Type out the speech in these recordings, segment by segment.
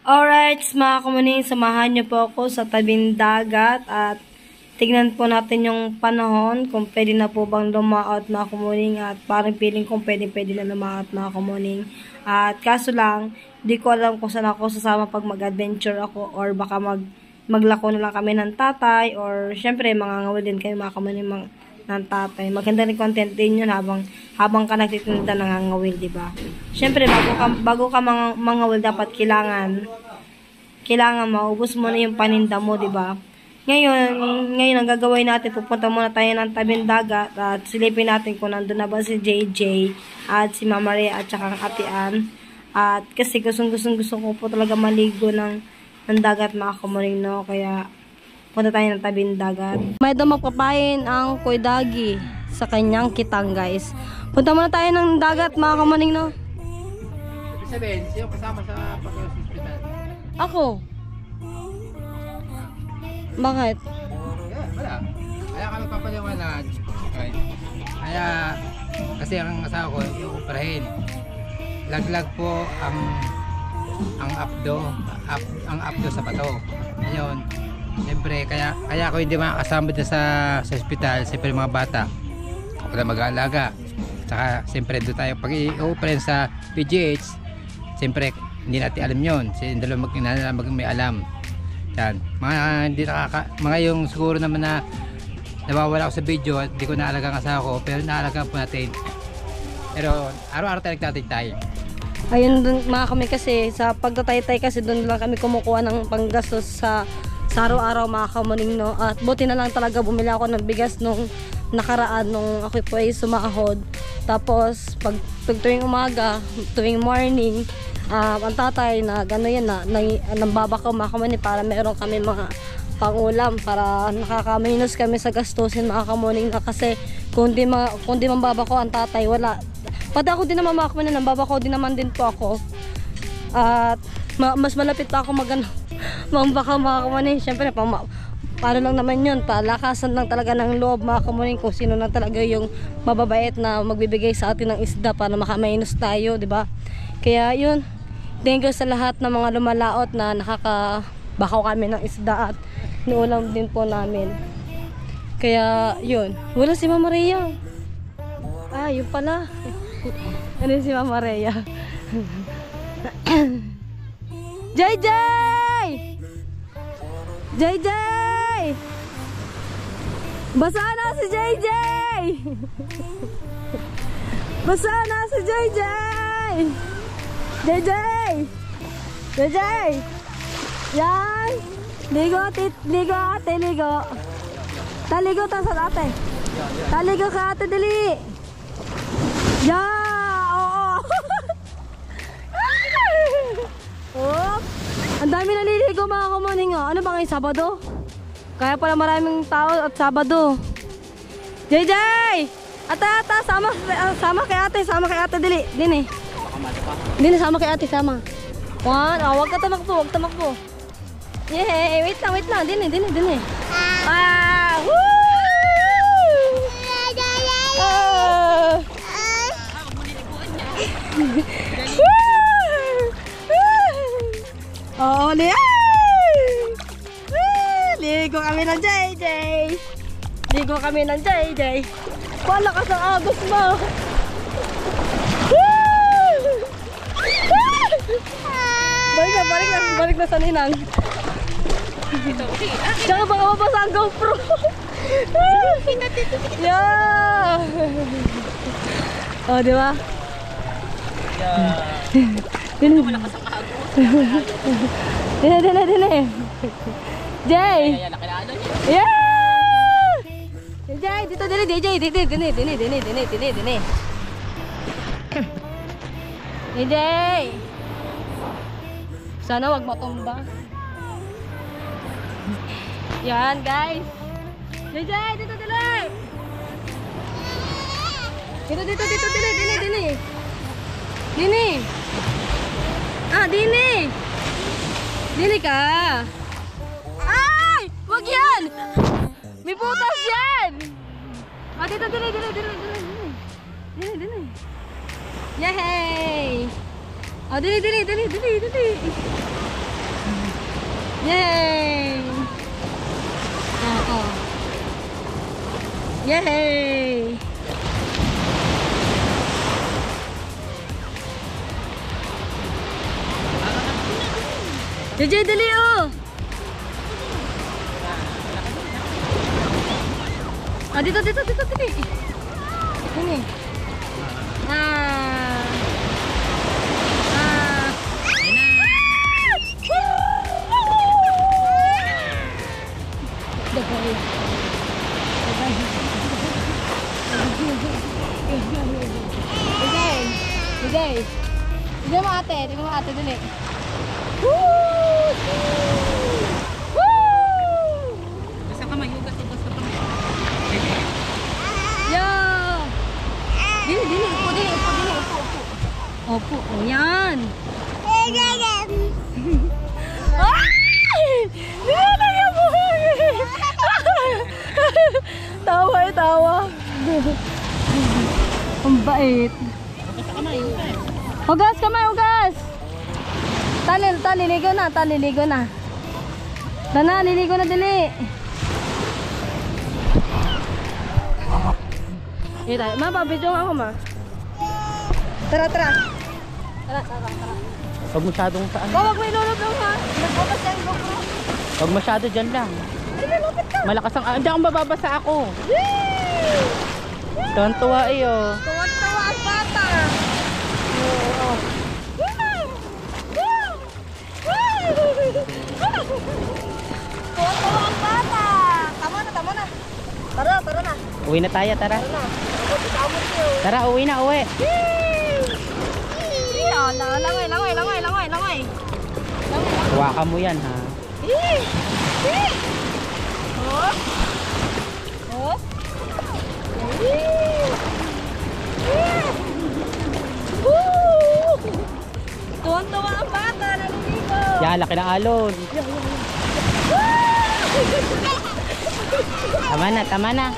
Alright, mga kamuning, samahan niyo po ako sa tabing dagat at tignan po natin yung panahon kung pwede na po bang lumaot, mga kamuning, at parang feeling kung pwede na lumaot, mga kamuning. At kaso lang, di ko alam kung saan ako sasama pag mag-adventure ako or baka maglako na lang kami ng tatay or syempre mangangawil din kayo, mga kamuning, ng tatay. Maganda rin content din yun habang ka nagtitinda nangangawil, di ba? Syempre, bago ka mangawil, dapat kailangan maubos mo na yung paninda mo, di ba? Ngayon ang gagawin natin, pupunta muna tayo ng tabing dagat at silipin natin kung nandun na ba si JJ at si Mama Rhea at saka ang Ate Ann. At kasi gusto ko po talaga maligo ng dagat, mga kamuning, no? Kaya punta tayo ng tabing dagat. May daw magpapain ang Kuy Dagi sa kanyang kitang, guys. Punta muna tayo ng dagat, mga kamuning, no? Ibig sabihin, sino kasama sa pag-hospital? Ako. Bakit? Wala. Kaya kami papaliwanag. Okay. Kaya, kasi ang asawa ko, yung operahin. Laglag po ang abdo sa bato. Ngayon, siyempre, kaya ako hindi makakasama dyan sa ospital, siyempre mga bata, wala mag-aalaga. Saka, siyempre, doon tayo, pag i-open sa PGH, siyempre, hindi natin alam yun. Kasi dalawa may alam. Yan. Mga yung siguro naman na nawawala ako sa video at hindi ko naalaga ang asawa ko, pero naalaga po natin. Pero, araw-araw tayo nagtatay tayo. Ayun dun, mga kami, kasi sa pagtatay-tay kasi doon lang kami kumukuha ng panggastos sa araw-araw, mga kamuning, no? At buti na lang talaga bumili ako ng bigas nung nakaraan nung ako po ay sumahod. Tapos pag tuwing umaga, tuwing morning, ang tatay na gano'n yan na nambabakaw, mga kamuning, para meron kami mga pangulam, para nakakaminos kami sa gastusin, mga kamuning, na kasi kung di mambabakaw ang tatay, wala. Pati ako din naman, mga kamuning, nambabakaw din naman din po ako. At mas malapit pa ako mambakaw, mga kamuning. Siyempre, paano lang naman yun, palakasan lang talaga ng loob, mga kamuning, kung sino na talaga yung mababait na magbibigay sa atin ng isda para makamainos tayo, di ba? Kaya yun, thank you sa lahat ng mga lumalaot na nakakabakaw kami ng isda at niulam din po namin. Kaya yun, wala si Mama Rhea. Yun pala. Ano si Mama Rhea? JJ! JJ! Basa na si JJ! Basa na si JJ! JJ! JJ! Yan! Ligo ate, ligo. Taligo ta sa ate. Taligo ka ate, dili. Oo. Oh. Ang dami naliligo, mga kamuning. Ano ba ngayon, Sabado? Kaya pala maraming tao at Sabado. JJ! Ata, sama kay ate, dili. Dini, sama kay ate, sama. Wag ka tamakbo. Yay, wait lang. Dini. Woo! Ligo kami ng JJ. Palakas ang agos mo. Balik na sa ninang. Tsaka baka mabasa ang GoPro. Yeah. Di ba? Dini. Jay. Yeah. Jay, dito dini. Jay. Sana wag matumba. Yan, guys. JJ, dito. Dini. Dini ka. Ay! Wag yan! May butas yan! Dito. Dini. Yay! Dili. Yay! Yay! JJ, dali oh! Ah, dito. Ini. Ah. Tignan mo ate dali. Basta ka mayugas ito sa pang. Yo! Dili, upo. Opo, o yan. Ay! Nilalagyan mo! Tawa. Ang bait. Hugas kamay. Taliligo na. Tana, liligo na dili. Dito tayo. Ma, pabidyo nga ako, ma. Tara. Huwag masyadong saan. Huwag mo ilulog lang, ha. Nagbukas na yung GoPro. Huwag masyado dyan lang. Lulupit ka. Malakas ang... Hindi akong mababasa ako. Tuwan-tuwa iyo. Tuwan-tuwa ang bata. Oo. Tuwan-tuwa ang bata. Tama na. Tara na. Uwi na tayo, tara. Tara, uwi na. Langoy. Hawakan mo yan, ha? Oh. Tuwan-tuwa ang bata, naliligo. Yan, laki ng alon. Tama na. Tama na.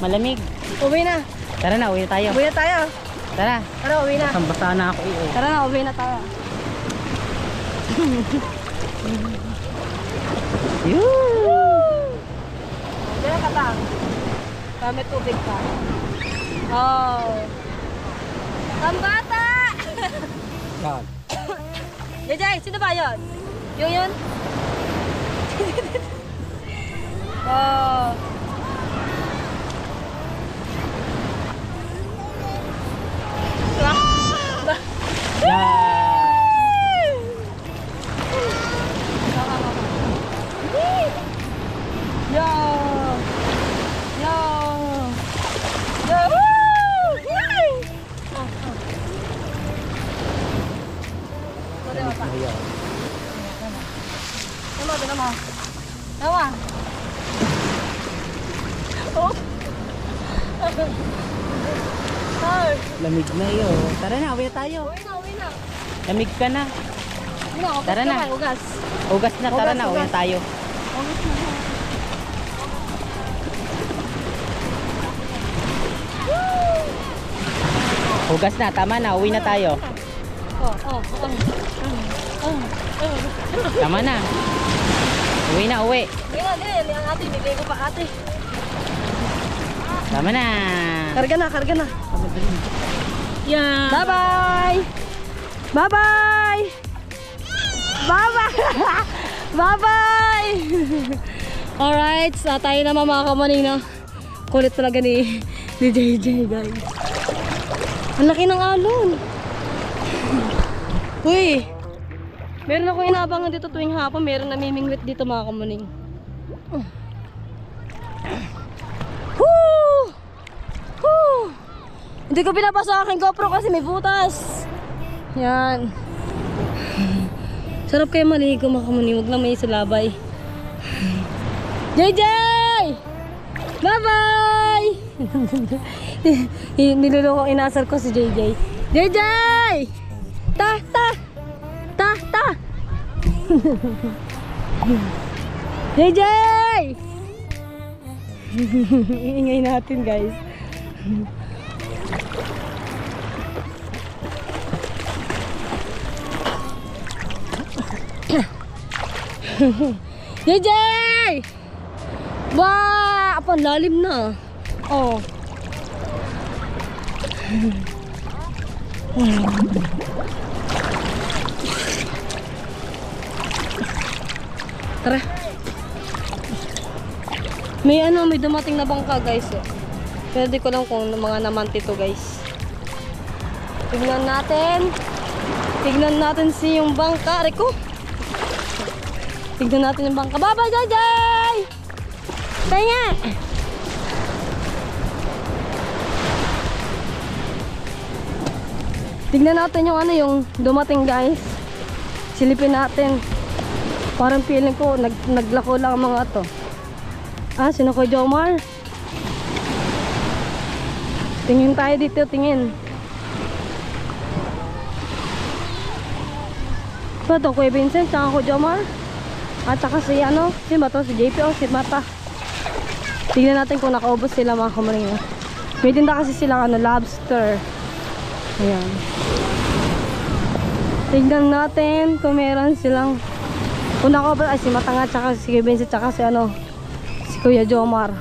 Malamig. Uwi na. Tara na, uwi na tayo. Uwi na tayo. Tara. Tara, uwi na. Sambasa na ako iyo. Tara na, uwi na tayo. Diyan ka lang. Kami tubig ka. Oh. Ang bata! Yan. Jay, sino ba yun? Yung yun? Oh. Tama. Oh. Lamig na iyo. Tara na, uwi na tayo. Uwi na. Lamig ka na. Tara na. Ugas. Ugas na, tara na, uwi na tayo. Ugas na. Hugas na, tama na, uwi na tayo. Tama na. Uwi na, uwi. Uwi na, dili. Ang ate, bibigay ko pa ate. Tama na. Karga na. Yeah. Bye-bye. Bye-bye. Alright, tayo naman mga kamaning na. Kulit talaga ni JJ, guys. Ang laki ng alon. Uy. Meron ako inaabangan dito tuwing hapon. Meron namimingwit dito mga kamaning. Hindi ko pinapasa sa aking GoPro kasi may butas. Yan. Sarap kayo maligo mga kamaning. Huwag lang may silabay. JJ! Bye-bye! Niluloko, inasar ko si JJ. JJ! Ta! JJ! Iingay natin, guys. JJ! Wah! Apa, lalim na. Oh. Tara. May dumating na bangka, guys. Pero di ko lang kung mga namanti to, guys. Tignan natin. Tignan natin si yung bangka. Reko. Tignan natin yung bangka. Bye-bye, Jajay! Kaya! Tignan natin yung yung dumating, guys. Silipin natin. Parang feeling ko naglako lang ang mga to. Ah, sino ko, Jomar? Tingin tayo dito, tingin. Ito to, Kuya Vincent, saka ko, Jomar. At saka si si ba to? Si JP o si Mata. Tingnan natin kung nakaubos sila, mga kamaring. May tinda kasi silang lobster. Ayan. Tignan natin kung meron silang, kung nakaubos, ay si Mata nga, tsaka si Kuya Vincent, tsaka si si Kuya Jomar.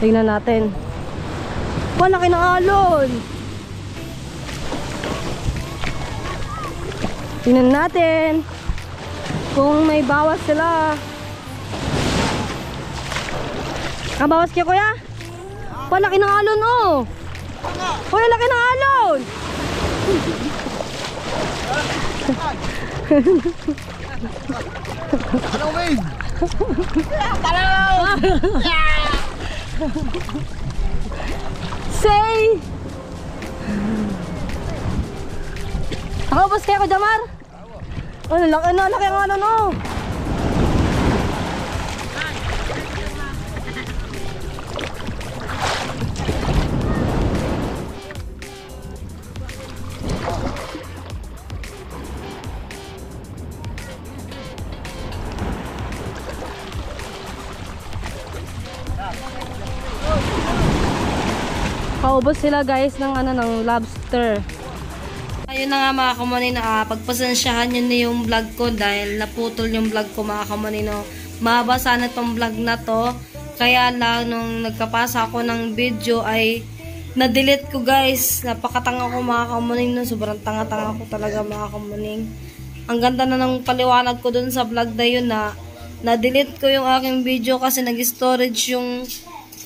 Tignan natin. Laki ng alon. Tingnan natin kung may bawas sila. Bawas kaya, kuya? Laki ng alon, oh. Kuya, laki ng alon. Ano, Wayne? Say! Nakaubos kaya ko, Jamar? Laki ang ano, no? Kaubos sila, guys, ng ng lobster. Ayun na nga, mga kamonay, na pagpasensyahan nyo na yung vlog ko dahil naputol yung vlog ko, mga kamonay, no. Mahaba sana tong vlog na to. Kaya lang nung nagkapasa ako ng video ay na-delete ko, guys. Napakatanga ko, mga kamonay, no. Sobrang tanga-tanga ko talaga, mga kamonay. Ang ganda na ng paliwanag ko dun sa vlog na yun, na na-delete ko yung aking video kasi nag-storage yung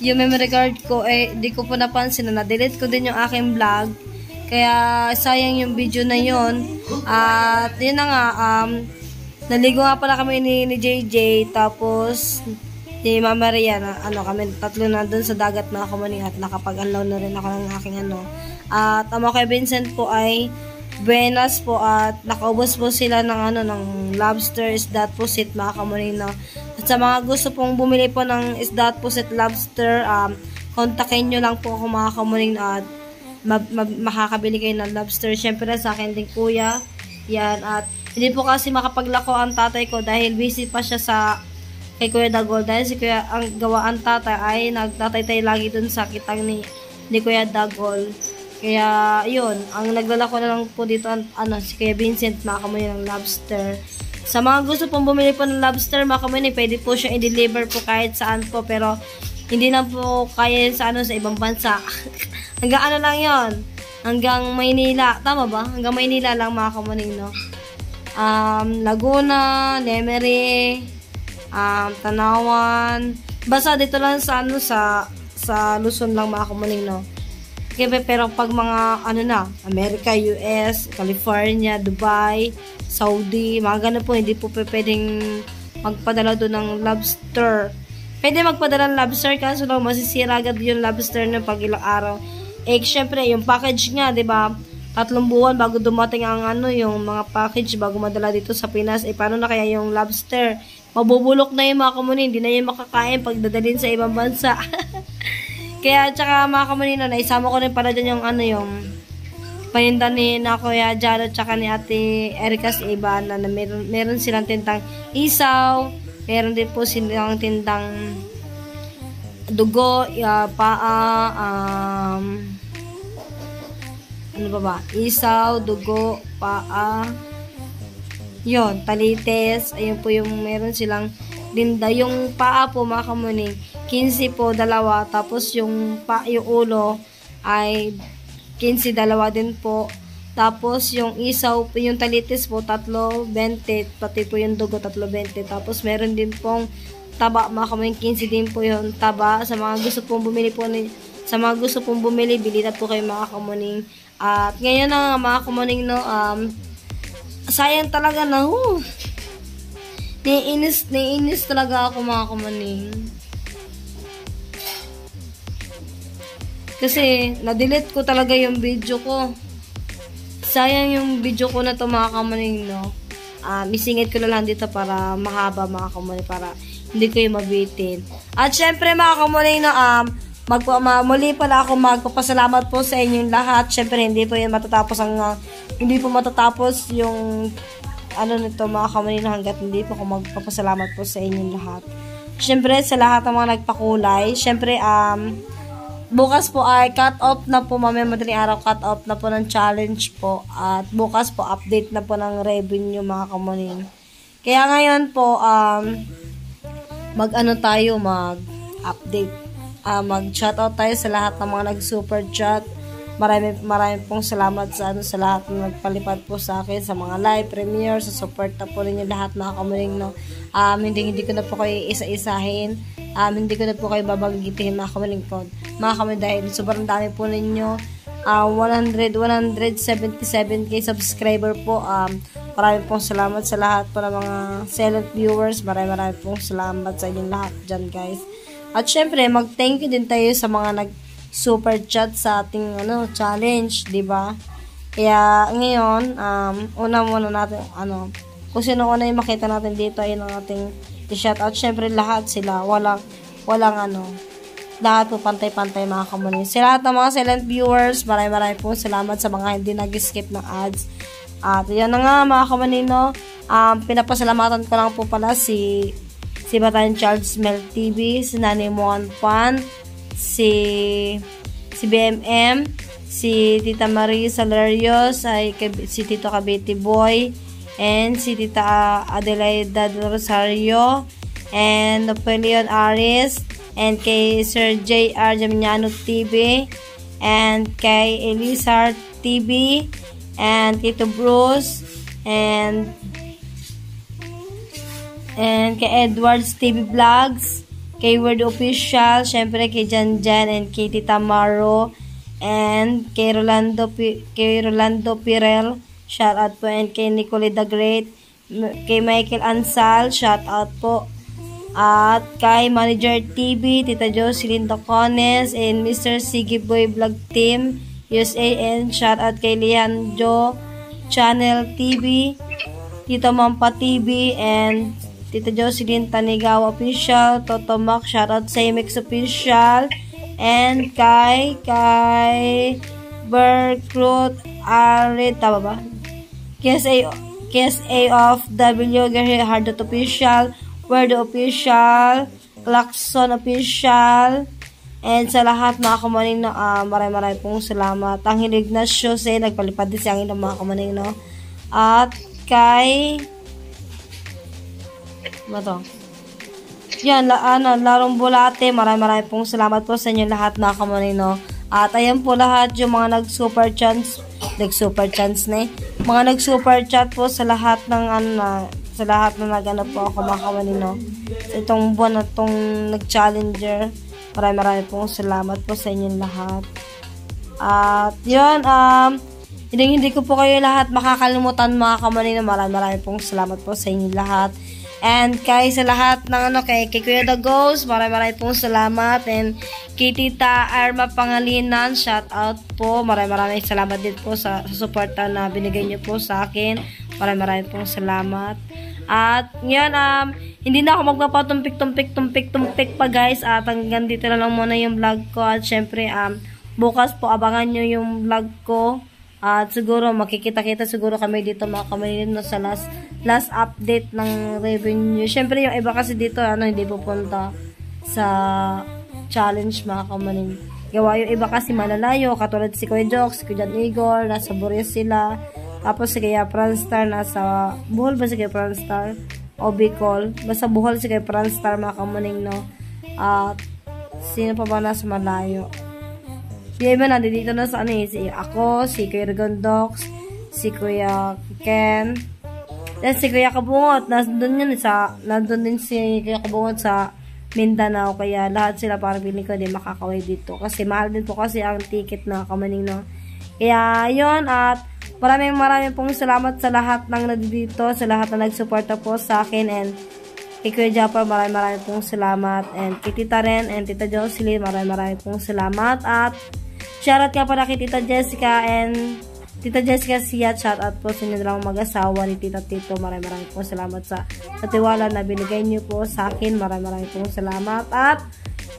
memory card ko. Di ko po napansin na na-delete ko din yung aking vlog. Kaya sayang yung video na yon. At yun na nga, naligo nga pala kami ni JJ, tapos ni Mama Maria, kami tatlo na dun sa dagat, mga kamaning, at nakapag-unload na rin ako ng aking At ang kay Vincent po ay buenas po, at nakaubos po sila ng ng lobster, isda at pusit, mga kamaning, no. At sa mga gusto pong bumili po ng isda at pusit, lobster, kontakin nyo lang po ako, mga kamaning, at makakabili kayo ng lobster. Syempre sa akin din, kuya. Yan. At hindi po kasi makapaglako ang tatay ko dahil busy pa siya kay Kuya Dagol. Dahil si Kuya, ang gawaan tatay ay nagtatay lagi dun sa kitang ni Kuya Dagol. Kaya yun, ang naglalako na lang po dito si Kuya Vincent, makakamay ng lobster. Sa mga gusto pong bumili po ng lobster, makakamay, pwede po siya i-deliver po kahit saan po, pero hindi na po kaya sa sa ibang bansa. Hanggang lang yon, hanggang Maynila, tama ba? Hanggang Maynila lang, mga kamuning, no? Laguna, Lemery, Tanawan, basta dito lang sa sa Luzon lang, mga kamuning, no? Pero pag mga America, US, California, Dubai, Saudi, mga ganun po, hindi po pwedeng magpadala doon ng lobster. Pwede magpadala ng lobster, kaso lang masisira agad yung lobster na pag ilang araw. Syempre, yung package nga, 'di ba? 3 buwan bago dumating ang yung mga package bago madala dito sa Pinas. Paano na kaya yung lobster? Mabubulok na yung mga kamunin, hindi na yung makakain pag dadalhin sa ibang bansa. Kaya tsaka, mga kamunin, naisama ko rin pala dyan yung yung paninda ni Kuya Jaro tsaka ni Ate Erika sa iba na meron silang tindang isaw, meron din po silang tindang dugo, paa, isaw, dugo, paa, Yon, talites. Ayun po yung meron silang linda. Yung paa po mga kamuning, 15 po, dalawa. Tapos yung ulo ay 15, dalawa din po. Tapos yung isaw, yung talites po, 3.20. Pati po yung dugo, 3.20. Tapos meron din pong taba, mga kamuning, 15 din po yung taba. Sa mga gusto pong bumili po sa mga gusto pong bumili, bili na po kayo mga kamuning. At ngayon na mga kamuning, no, sayang talaga na, naiinis talaga ako mga kamuning. Kasi, na-delete ko talaga yung video ko. Sayang yung video ko na to mga kamuning, no. Isingit ko na lang dito para mahaba mga kamuning, para hindi kayo mabitin. At syempre mga kamuning, no, muli pala ako magpapasalamat po sa inyong lahat. Syempre, hindi po matatapos yung nito mga kamuning, hanggat hindi po ako magpapasalamat po sa inyong lahat. Syempre, sa lahat ng mga nagpakulay, syempre, bukas po ay cut off na po, mamaya madaling araw cut off na po ng challenge po. At bukas po, update na po ng revenue mga kamuning. Kaya ngayon po, mag-update. Mag-shoutout tayo sa lahat ng mga nag-super chat. Marami pong salamat sa lahat ng nagpalipad po sa akin sa mga live premiere, sa support na po ninyo lahat mga kamuning, no. Hindi ko na po kayo isa-isahin. Hindi ko na po kayo babanggitin mga kamuning po. Mga kamuning, dahil sobrang dami po ninyo. 177k subscriber po. Maraming pong salamat sa lahat po ng mga silent viewers. Maraming pong salamat sa inyong lahat dyan, guys. At syempre, mag-thank you din tayo sa mga nag-super chat sa ating challenge, di ba? Kaya ngayon, una muna natin kung sino una yung makita natin dito ay ang ating i-shoutout. Syempre, lahat sila, walang lahat po pantay-pantay mga kamuning. Sa lahat ng mga silent viewers, maraming pong salamat sa mga hindi nag-skip ng ads. At yan na nga mga kamuning, no. Pinapasalamatan ko lang po pala si Batan Charles Mel TV, si Nani Moan Pan, si BMM, si Tita Marie Salarios, si Tito Kabiti Boy, and si Tita Adelaida Rosario, and Napoleon Aris, and kay Sir J.R. Jamiano TV, and kay Elisar TV, and Tito Bruce, and kay Edwards TV Vlogs, kay Word Official, syempre kay Jan, and kay Tita Maro, and kay Rolando Pirel, shout out po, and kay Nicole the Great, kay Michael Ansal, shout out po, at kay Manager TV, Tita Jocelyn Docones, and Mr. Sige Boy Vlog Team USA, and shout out kay Leandro Channel TV, Tito Mampa TV, and Tita Jocelyn Tanigawa Official, Toto Mac, shoutout sa Mix Official, and kay Berkrut Arit, tama ba? KSA of W, Gary Hardot Official, Word Official, Klaxon Official, and sa lahat mga kamuning, no, maraming pong salamat. Ang Hilig na Jose, nagpalipad din siyang ilang mga kamuning, no. At kay Larong Bulate, maraming pong salamat po sa inyo lahat mga kamuning, no. At ayan po lahat yung mga nag-super chance po sa lahat ng po ako mga kamuning, no. Itong buwan na itong nag-challenger, maraming pong salamat po sa inyo lahat. At yun, hindi ko po kayo lahat makakalimutan mga kamuning, no. Maraming pong salamat po sa inyo lahat. And kay sa lahat ng kay Kuya The Ghost, maraming pong salamat. And kay Tita Arma Pangalinan, shout out po. Maraming salamat din po sa suporta na binigay niyo po sa akin. Maraming pong salamat. At ngayon, hindi na ako magpapatumpik pa guys. At hanggang dito na lang muna yung vlog ko. At syempre, bukas po abangan nyo yung vlog ko. At siguro makikita-kita siguro kami dito mga kamuning, no, sa last update ng revenue. Syempre yung iba kasi dito hindi pupunta sa challenge mga kamuning. Gawa yung iba kasi malalayo, katulad si Kuya Jokes, si Kuya Igor, nasa Boreas sila. Tapos si Kaya Franstar nasa Bohol ba si Kaya Franstar? O Bicol. Basta Bohol si Kaya Franstar mga kamuning no. At sino pa ba nasa malayo? Yung iba nandito na sa ano eh. Si ako, si Kuya Rigondox, si Kuya Ken. Then si Kuya Kabungot. Nandun din si Kuya Kabungot sa Mindanao. Kaya lahat sila para piling ko din makakaway dito. Kasi mahal din po kasi ang ticket na kamaning no. Kaya yun at maraming pong salamat sa lahat ng nandito, sa lahat na nagsuporta po sa akin and kay Kuya Japar, maraming pong salamat and kay Tita Ren and Tita Jocelyn, maraming pong salamat at shoutout ka para kay Tita Jessica and Tita Jessica siya, shoutout po sa inyo lang mag-asawa ni Tita Tito, maraming pong salamat sa tiwala na binigay niyo po sa akin, maraming pong salamat at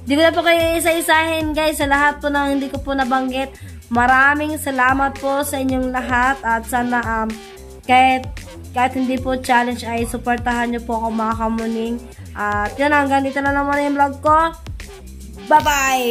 di ko na po kayo isa-isahin guys sa lahat po na hindi ko po nabanggit. Maraming salamat po sa inyong lahat at sana kahit hindi po challenge ay suportahan niyo po ako mga kamuning. At yun, hanggang dito na naman yung vlog ko. Bye-bye!